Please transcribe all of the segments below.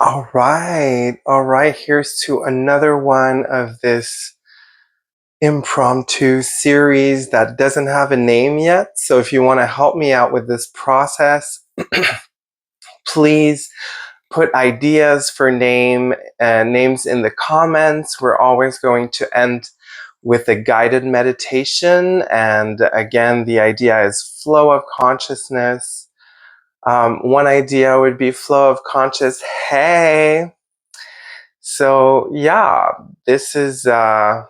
All right. All right. Here's to another one of this impromptu series that doesn't have a name yet. So if you want to help me out with this process, please put ideas for names in the comments. We're always going to end with a guided meditation. And again, the idea is flow of consciousness. One idea would be flow of conscious, hey. So yeah, this is a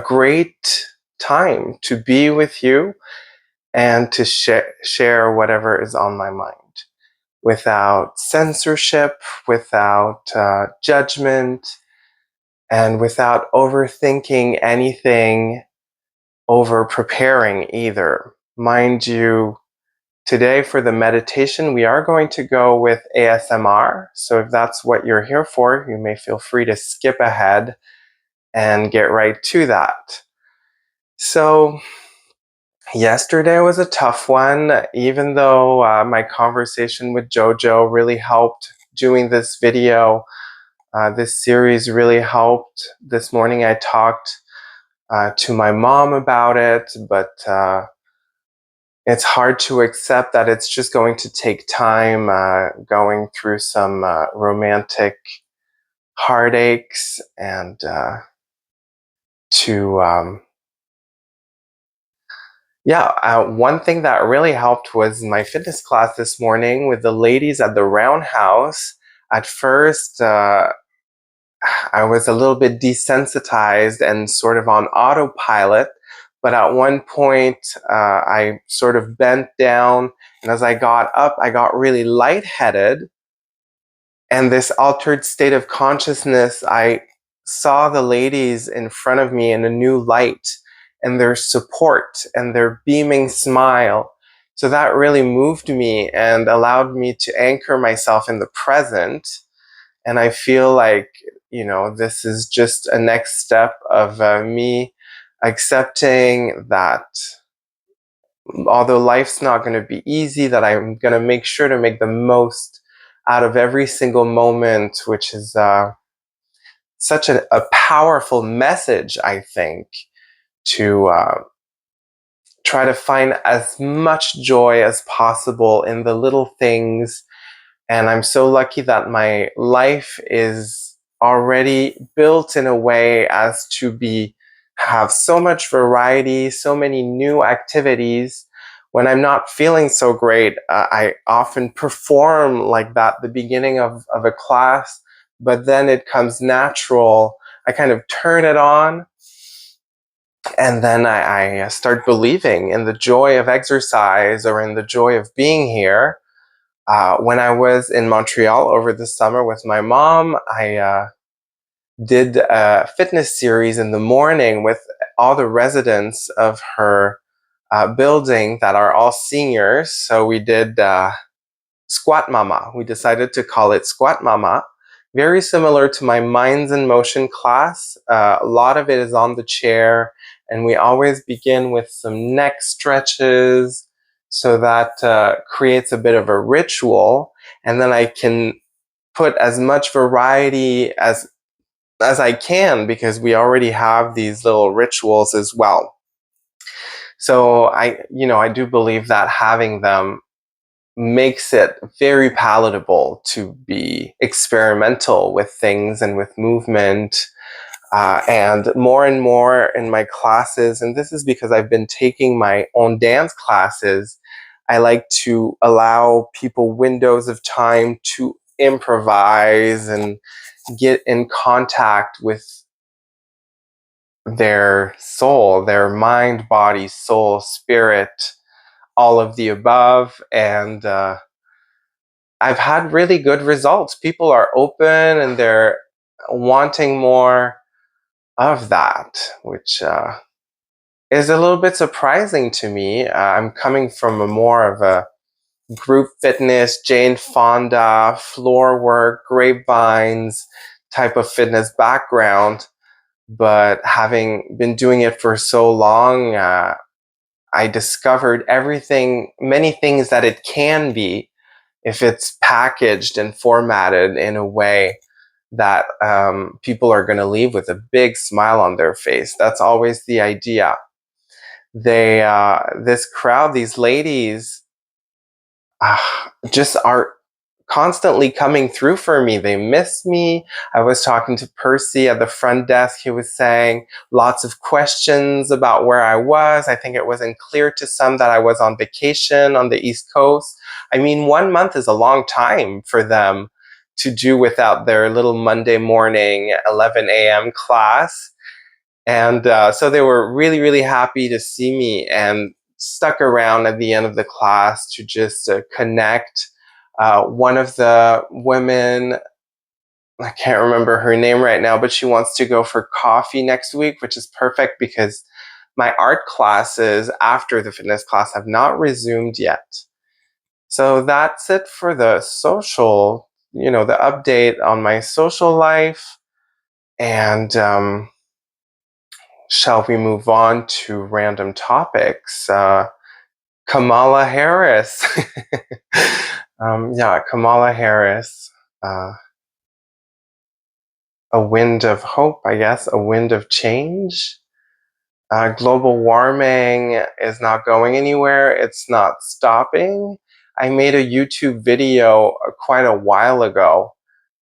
great time to be with you and to share whatever is on my mind without censorship, without judgment, and without overthinking anything, over preparing either. Mind you, today for the meditation, we are going to go with ASMR. So if that's what you're here for, you may feel free to skip ahead and get right to that. So yesterday was a tough one, even though my conversation with Jojo really helped doing this video. This series really helped. This morning I talked to my mom about it, but it's hard to accept that it's just going to take time going through some romantic heartaches and to one thing that really helped was my fitness class this morning with the ladies at the roundhouse. At first, I was a little bit desensitized and sort of on autopilot, but at one point, I sort of bent down, and as I got up, I got really lightheaded. And this altered state of consciousness, I saw the ladies in front of me in a new light and their support and their beaming smile. So that really moved me and allowed me to anchor myself in the present. And I feel like, this is just a next step of me accepting that although life's not going to be easy, that I'm going to make sure to make the most out of every single moment, which is such a powerful message, I think, to try to find as much joy as possible in the little things. And I'm so lucky that my life is already built in a way as to have so much variety, so many new activities. When I'm not feeling so great, I often perform like that at the beginning of a class, but then it comes natural. I kind of turn it on, and then I start believing in the joy of exercise or in the joy of being here. When I was in Montreal over the summer with my mom, I did a fitness series in the morning with all the residents of her building that are all seniors. So we did Squat Mama. We decided to call it Squat Mama. Very similar to my Minds in Motion class. A lot of it is on the chair, and we always begin with some neck stretches, so that creates a bit of a ritual, and then I can put as much variety as I can, because we already have these little rituals as well. So I do believe that having them makes it very palatable to be experimental with things and with movement. And more in my classes, and this is because I've been taking my own dance classes, I like to allow people windows of time to improvise and get in contact with their soul, their mind, body, soul, spirit, all of the above. And I've had really good results. People are open and they're wanting more of that, which is a little bit surprising to me. I'm coming from a more of a group fitness, Jane Fonda, floor work, grapevines type of fitness background. But having been doing it for so long, I discovered many things that it can be. if it's packaged and formatted in a way that people are going to leave with a big smile on their face. That's always the idea. This crowd, these ladies, just are constantly coming through for me. They miss me. I was talking to Percy at the front desk. He was saying lots of questions about where I was. I think it wasn't clear to some that I was on vacation on the East Coast. I mean, 1 month is a long time for them to do without their little Monday morning 11 a.m. class. And so they were really, really happy to see me and stuck around at the end of the class to just connect. One of the women, I can't remember her name right now, but she wants to go for coffee next week, which is perfect because my art classes after the fitness class have not resumed yet. So that's it for the social, the update on my social life. And shall we move on to random topics? Kamala Harris. Yeah, Kamala Harris. A wind of hope, I guess, a wind of change. Global warming is not going anywhere. It's not stopping. I made a YouTube video quite a while ago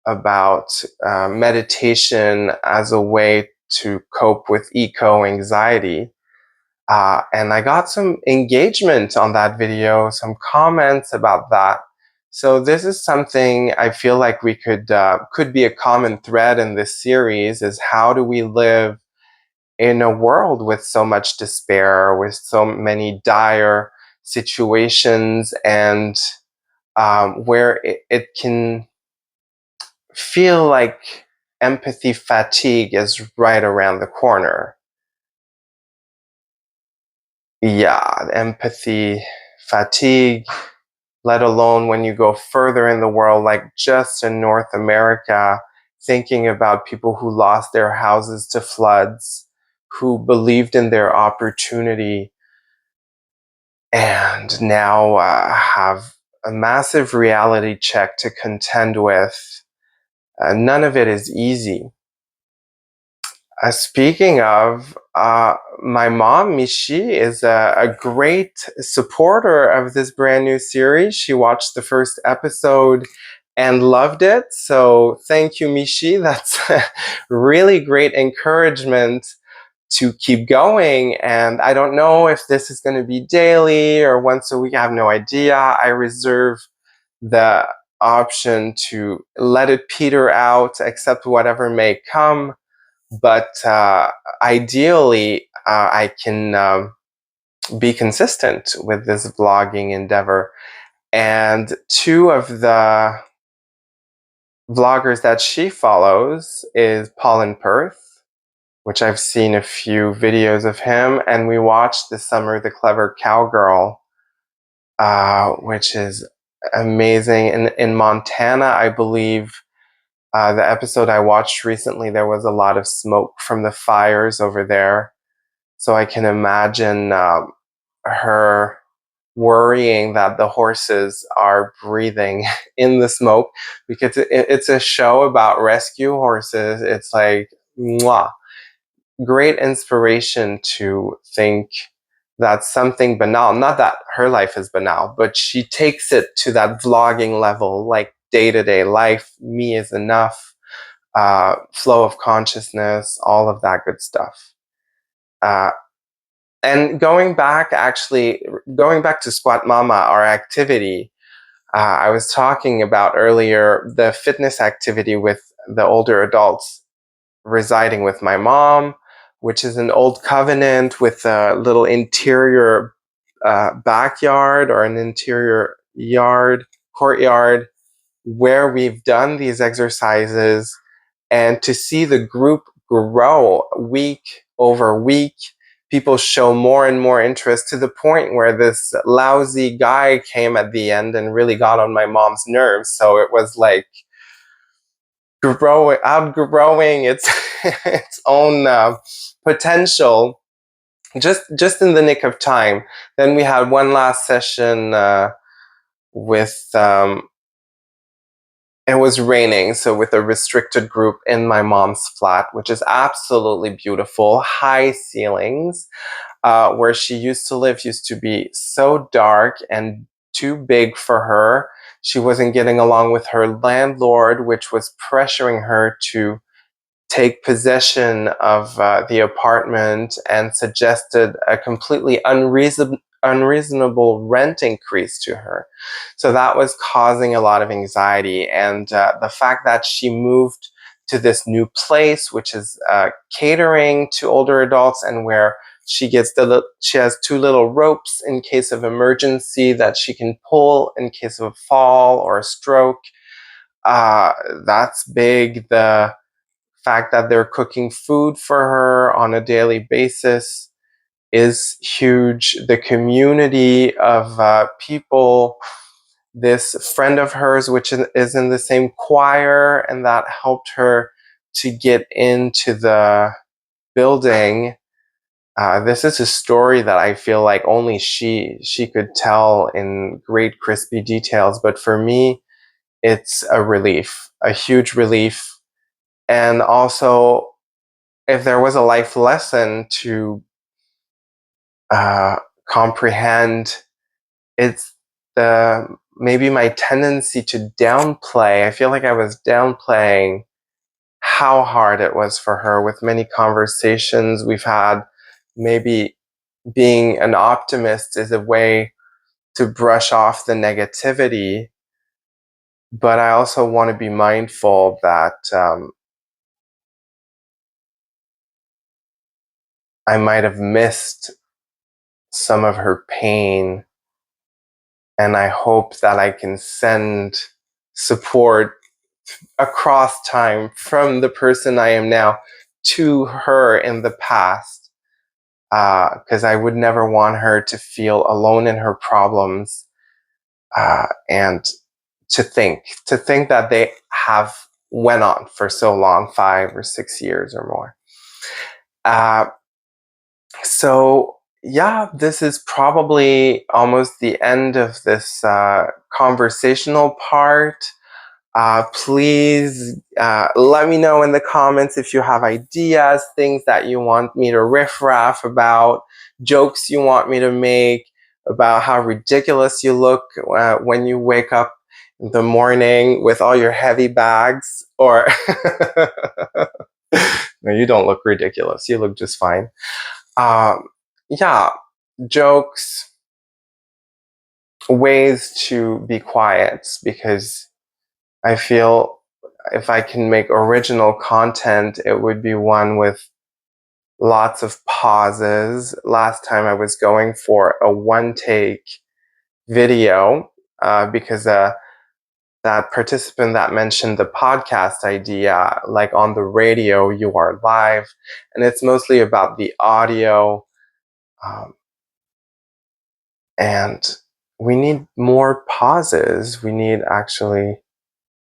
about meditation as a way to cope with eco-anxiety. And I got some engagement on that video, some comments about that. So this is something I feel like we could be a common thread in this series, is how do we live in a world with so much despair, with so many dire situations, and where it can feel like empathy fatigue is right around the corner. Yeah, empathy fatigue, let alone when you go further in the world, like just in North America, thinking about people who lost their houses to floods, who believed in their opportunity, and now have a massive reality check to contend with. None of it is easy. Speaking of, my mom, Michi, is a great supporter of this brand new series. She watched the first episode and loved it. So thank you, Michi. That's really great encouragement to keep going. And I don't know if this is going to be daily or once a week. I have no idea. I reserve the option to let it peter out, accept whatever may come. But ideally, I can be consistent with this vlogging endeavor. And two of the vloggers that she follows is Paul in Perth, which I've seen a few videos of him, and we watched this summer The Clever Cowgirl, which is amazing. In Montana, I believe, the episode I watched recently, there was a lot of smoke from the fires over there. So I can imagine her worrying that the horses are breathing in the smoke, because it's a show about rescue horses. It's like, mwah, great inspiration to think that something banal, not that her life is banal, but she takes it to that vlogging level, like day-to-day life, me is enough, flow of consciousness, all of that good stuff. And going back to Squat Mama, our activity, I was talking about earlier, the fitness activity with the older adults residing with my mom, which is an old covenant with a little interior backyard, or an interior courtyard, where we've done these exercises, and to see the group grow week over week. People show more and more interest, to the point where this lousy guy came at the end and really got on my mom's nerves. So it was like outgrowing its its own potential, just in the nick of time. Then we had one last session with it was raining, so with a restricted group in my mom's flat, which is absolutely beautiful, high ceilings. Where she used to live used to be so dark and too big for her. She wasn't getting along with her landlord, which was pressuring her to take possession of the apartment and suggested a completely unreasonable rent increase to her. So that was causing a lot of anxiety. And the fact that she moved to this new place, which is catering to older adults, and where she has two little ropes in case of emergency that she can pull in case of a fall or a stroke. Uh, that's big. The fact that they're cooking food for her on a daily basis is huge. The community of people, this friend of hers, which is in the same choir, and that helped her to get into the building. This is a story that I feel like only she could tell in great crispy details, but for me, it's a relief, a huge relief. And also, if there was a life lesson to uh, comprehend, it's the maybe my tendency to downplay. I feel like I was downplaying how hard it was for her with many conversations we've had. Maybe being an optimist is a way to brush off the negativity, but I also want to be mindful that I might have missed some of her pain, and I hope that I can send support across time from the person I am now to her in the past, because I would never want her to feel alone in her problems, and to think that they have went on for so long, 5 or 6 years or more. Uh, So, yeah, this is probably almost the end of this conversational part. Please let me know in the comments if you have ideas, things that you want me to riff-raff about, jokes you want me to make, about how ridiculous you look when you wake up in the morning with all your heavy bags. Or, no, you don't look ridiculous. You look just fine. Um, yeah, jokes, ways to be quiet, because I feel if I can make original content, it would be one with lots of pauses. Last time I was going for a one take video because that participant that mentioned the podcast idea, like on the radio, you are live, and it's mostly about the audio. Um, And we need more pauses. We need actually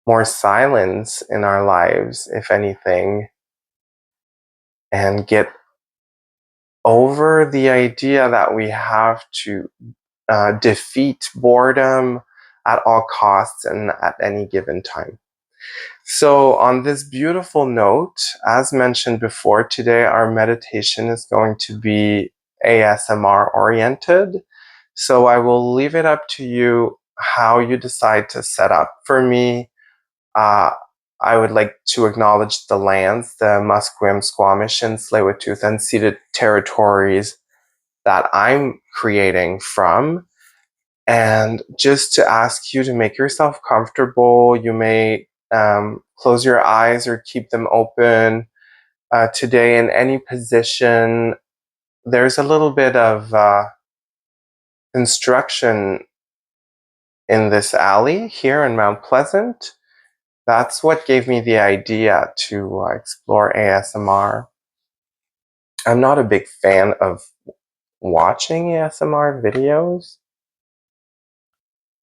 more silence in our lives, if anything, and get over the idea that we have to defeat boredom at all costs and at any given time. So, on this beautiful note, as mentioned before, today our meditation is going to be ASMR oriented. So, I will leave it up to you how you decide to set up. For me, uh, I would like to acknowledge the lands, the Musqueam, Squamish, and Tsleil-Waututh unceded territories that I'm creating from, and just to ask you to make yourself comfortable. You may close your eyes or keep them open. Today, in any position, there's a little bit of construction in this alley here in Mount Pleasant. That's what gave me the idea to explore ASMR. I'm not a big fan of watching ASMR videos,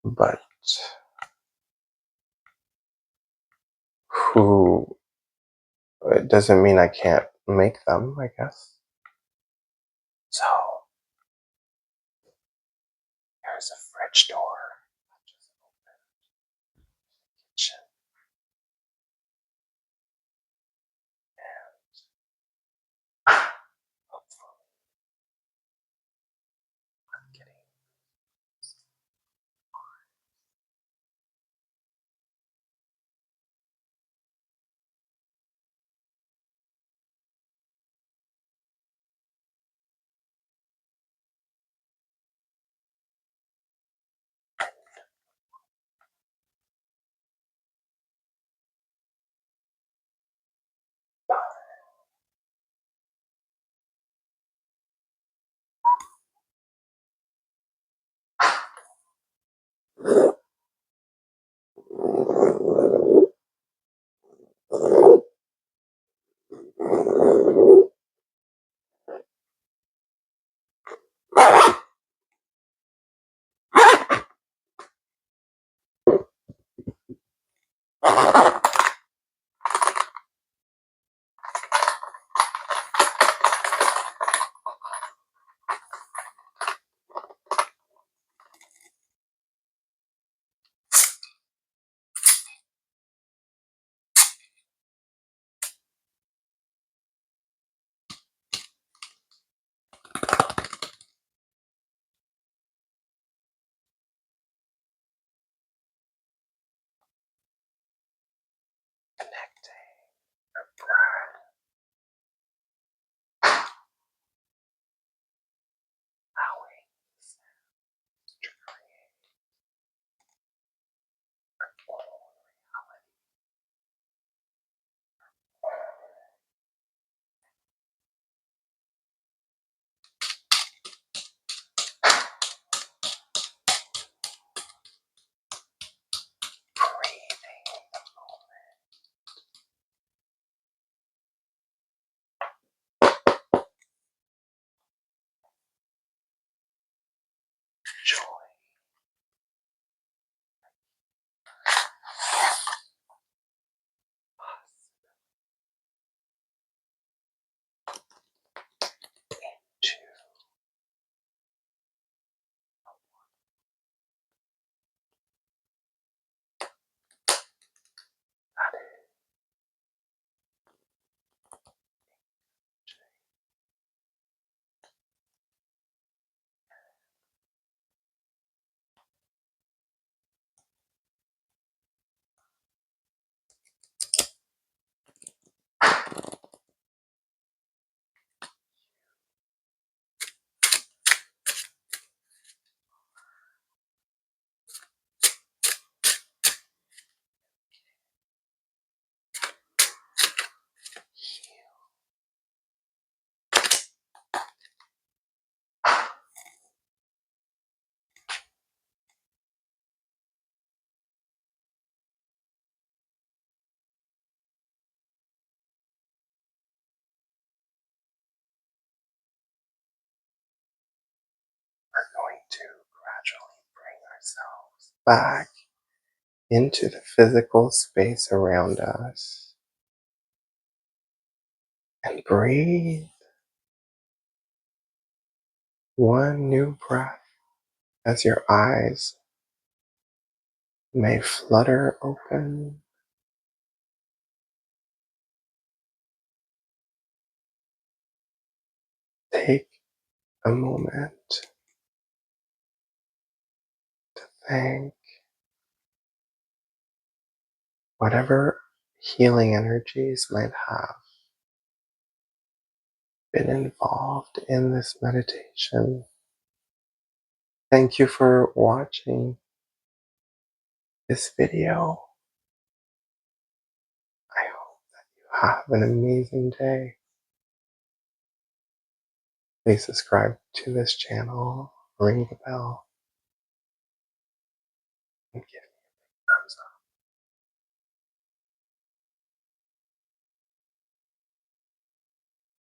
but who it doesn't mean I can't make them, I guess. So, there's a fridge door. Kitchen. Connecting your breath, allowing the sounds to create your own reality. Breathing the moment, joy into that is we're going to gradually bring ourselves back into the physical space around us and breathe one new breath as your eyes may flutter open. Take a moment to thank whatever healing energies might have been involved in this meditation. Thank you for watching this video. I hope that you have an amazing day. Please subscribe to this channel, ring the bell, and give me a big thumbs up.